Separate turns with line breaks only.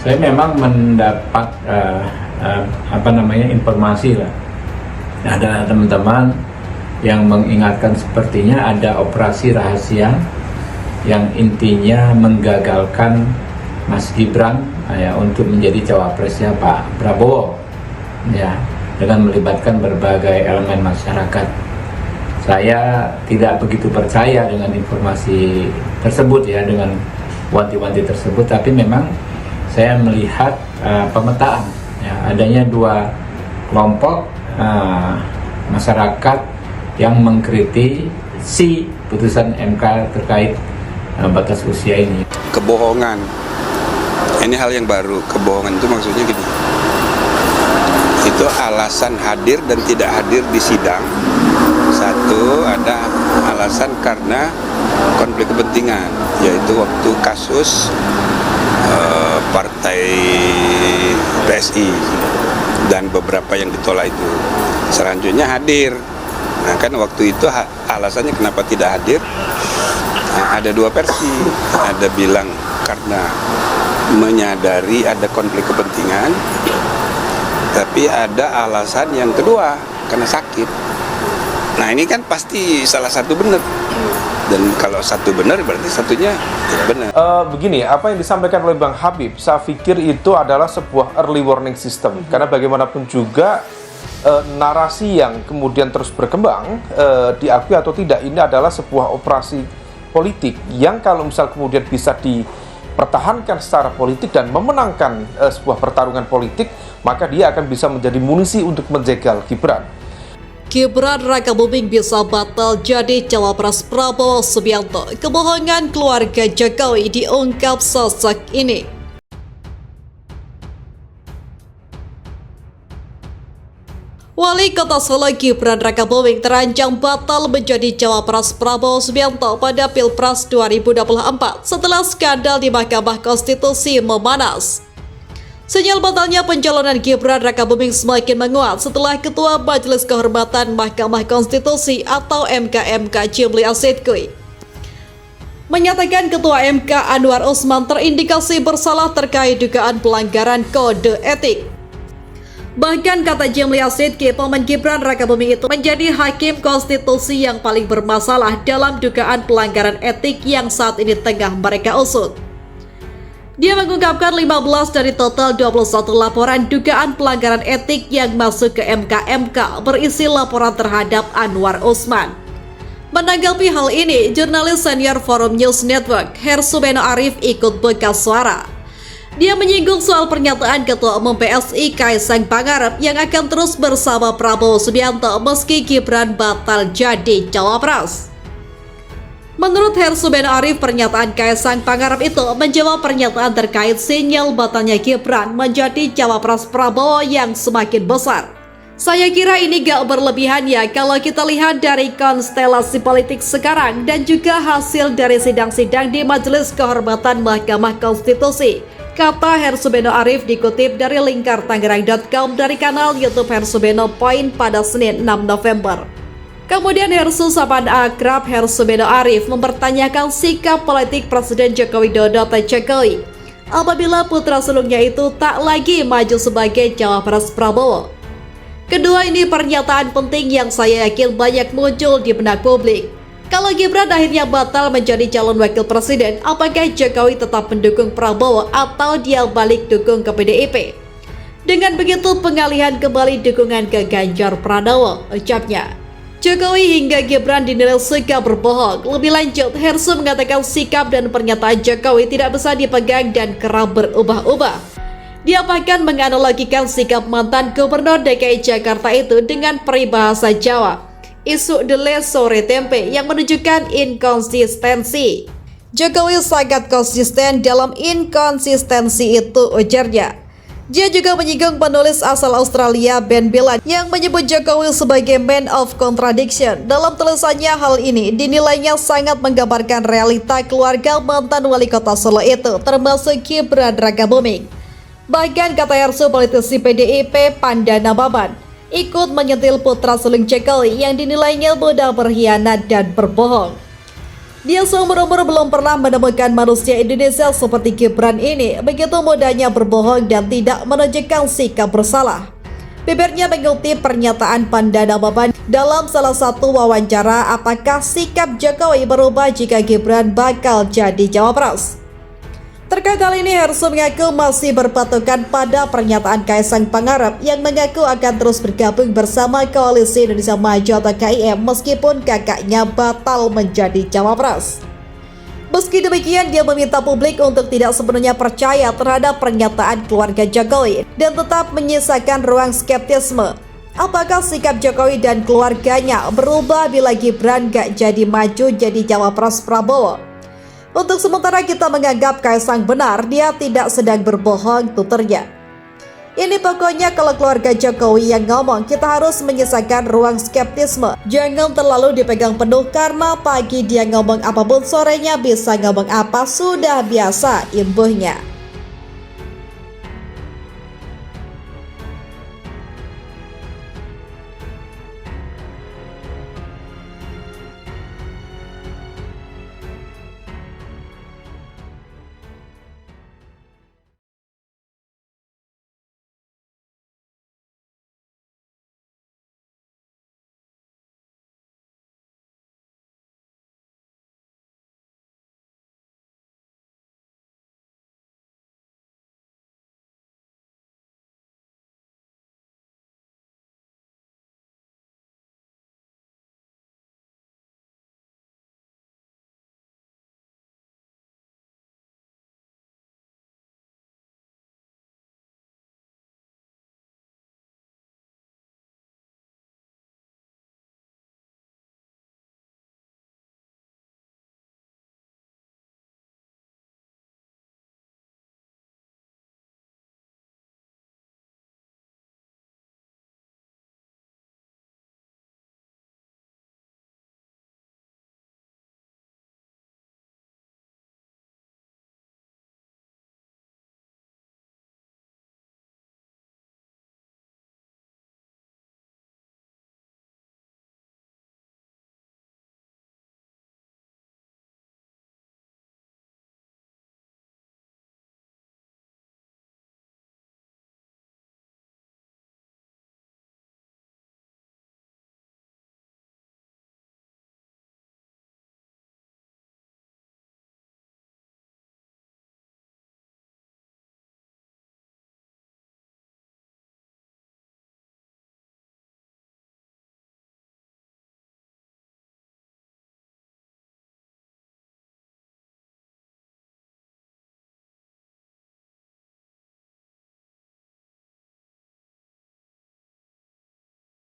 Saya memang mendapat informasi lah. Ada teman-teman yang mengingatkan sepertinya ada operasi rahasia yang intinya menggagalkan Mas Gibran untuk menjadi cawapresnya Pak Prabowo, ya, dengan melibatkan berbagai elemen masyarakat. Saya tidak begitu percaya dengan informasi tersebut, ya, dengan wanti-wanti tersebut, tapi memang saya melihat pemetaan, ya, adanya dua kelompok masyarakat yang mengkritisi putusan MK terkait batas usia ini.
Kebohongan, ini hal yang baru. Kebohongan itu maksudnya gini, itu alasan hadir dan tidak hadir di sidang. Satu, ada alasan karena konflik kepentingan, yaitu waktu kasus partai PSI dan beberapa yang ditolak itu. Selanjutnya hadir. Nah, kan waktu itu alasannya kenapa tidak hadir, ada dua versi. Ada bilang karena menyadari ada konflik kepentingan, tapi ada alasan yang kedua karena sakit. Nah, ini kan pasti salah satu benar. Dan kalau satu benar berarti satunya tidak benar.
Begini, apa yang disampaikan oleh Bang Habib, saya pikir itu adalah sebuah early warning system. Karena bagaimanapun juga narasi yang kemudian terus berkembang, diakui atau tidak, ini adalah sebuah operasi politik yang kalau misal kemudian bisa dipertahankan secara politik dan memenangkan sebuah pertarungan politik, maka dia akan bisa menjadi munisi untuk menjegal Gibran.
Gibran Rakabuming bisa batal jadi cawapres Prabowo Subianto. Kebohongan keluarga Jokowi diungkap sosok ini. Wali Kota Solo Gibran Rakabuming terancam batal menjadi cawapres Prabowo Subianto pada Pilpres 2024 setelah skandal di Mahkamah Konstitusi memanas. Sinyal batalnya pencalonan Gibran Rakabuming semakin menguat setelah Ketua Majelis Kehormatan Mahkamah Konstitusi atau MKMK Jimli Asidkui menyatakan Ketua MK Anwar Usman terindikasi bersalah terkait dugaan pelanggaran kode etik. Bahkan kata Jimli Asidkui, paman Gibran Rakabuming itu menjadi hakim konstitusi yang paling bermasalah dalam dugaan pelanggaran etik yang saat ini tengah mereka usut. Dia mengungkapkan 15 dari total 21 laporan dugaan pelanggaran etik yang masuk ke MKMK berisi laporan terhadap Anwar Usman. Menanggapi hal ini, jurnalis senior Forum News Network, Hersubeno Arif ikut buka suara. Dia menyinggung soal pernyataan Ketua Umum PSI Kaisang Pangarep yang akan terus bersama Prabowo Subianto meski Gibran batal jadi cawapres. Menurut Hersubeno Arif, pernyataan Kaisang Pangarep itu menjawab pernyataan terkait sinyal batalnya Gibran menjadi cawapres Prabowo yang semakin besar. Saya kira ini gak berlebihan ya kalau kita lihat dari konstelasi politik sekarang dan juga hasil dari sidang-sidang di Majelis Kehormatan Mahkamah Konstitusi, kata Hersubeno Arif dikutip dari lingkartangerang.com dari kanal YouTube Hersubeno Point pada Senin 6 November. Kemudian Hersu sapaan akrab Hersubeno Arif mempertanyakan sikap politik Presiden Joko Widodo atau Jokowi apabila putra sulungnya itu tak lagi maju sebagai cawapres Prabowo. Kedua ini pernyataan penting yang saya yakin banyak muncul di benak publik. Kalau Gibran akhirnya batal menjadi calon wakil presiden, apakah Jokowi tetap mendukung Prabowo atau dia balik dukung ke PDIP? Dengan begitu pengalihan kembali dukungan ke Ganjar Pranowo, ucapnya. Jokowi hingga Gibran dinilai suka berbohong. Lebih lanjut, Hersu mengatakan sikap dan pernyataan Jokowi tidak bisa dipegang dan kerap berubah-ubah. Dia bahkan menganalogikan sikap mantan Gubernur DKI Jakarta itu dengan peribahasa Jawa, isu dele sore tempe, yang menunjukkan inkonsistensi. Jokowi sangat konsisten dalam inkonsistensi itu, ujarnya. Dia juga menyinggung penulis asal Australia Ben Billan yang menyebut Jokowi sebagai man of contradiction. Dalam tulisannya, hal ini dinilainya sangat menggambarkan realita keluarga mantan wali kota Solo itu, termasuk Gibran Rakabuming. Bahkan kata Hersu, politisi PDIP Pandana Baban ikut menyentil putra sulung Jokowi yang dinilainya mudah berkhianat dan berbohong. Dia seumur-umur belum pernah menemukan manusia Indonesia seperti Gibran ini begitu mudahnya berbohong dan tidak menunjukkan sikap bersalah. Bibirnya mengutip pernyataan Pandana Baban dalam salah satu wawancara apakah sikap Jokowi berubah jika Gibran bakal jadi cawapres. Terkait hal ini, Hersu mengaku masih berpatokan pada pernyataan Kaisang Pangarep yang mengaku akan terus bergabung bersama Koalisi Indonesia Maju atau KIM meskipun kakaknya batal menjadi cawapres. Meski demikian, dia meminta publik untuk tidak sepenuhnya percaya terhadap pernyataan keluarga Jokowi dan tetap menyisakan ruang skeptisme. Apakah sikap Jokowi dan keluarganya berubah bila Gibran gak jadi maju jadi cawapres Prabowo? Untuk sementara kita menganggap Kaisang benar, dia tidak sedang berbohong, tuturnya. Ini pokoknya kalau keluarga Jokowi yang ngomong, kita harus menyisakan ruang skeptisme. Jangan terlalu dipegang penuh karena pagi dia ngomong apapun sorenya bisa ngomong apa, sudah biasa, imbuhnya.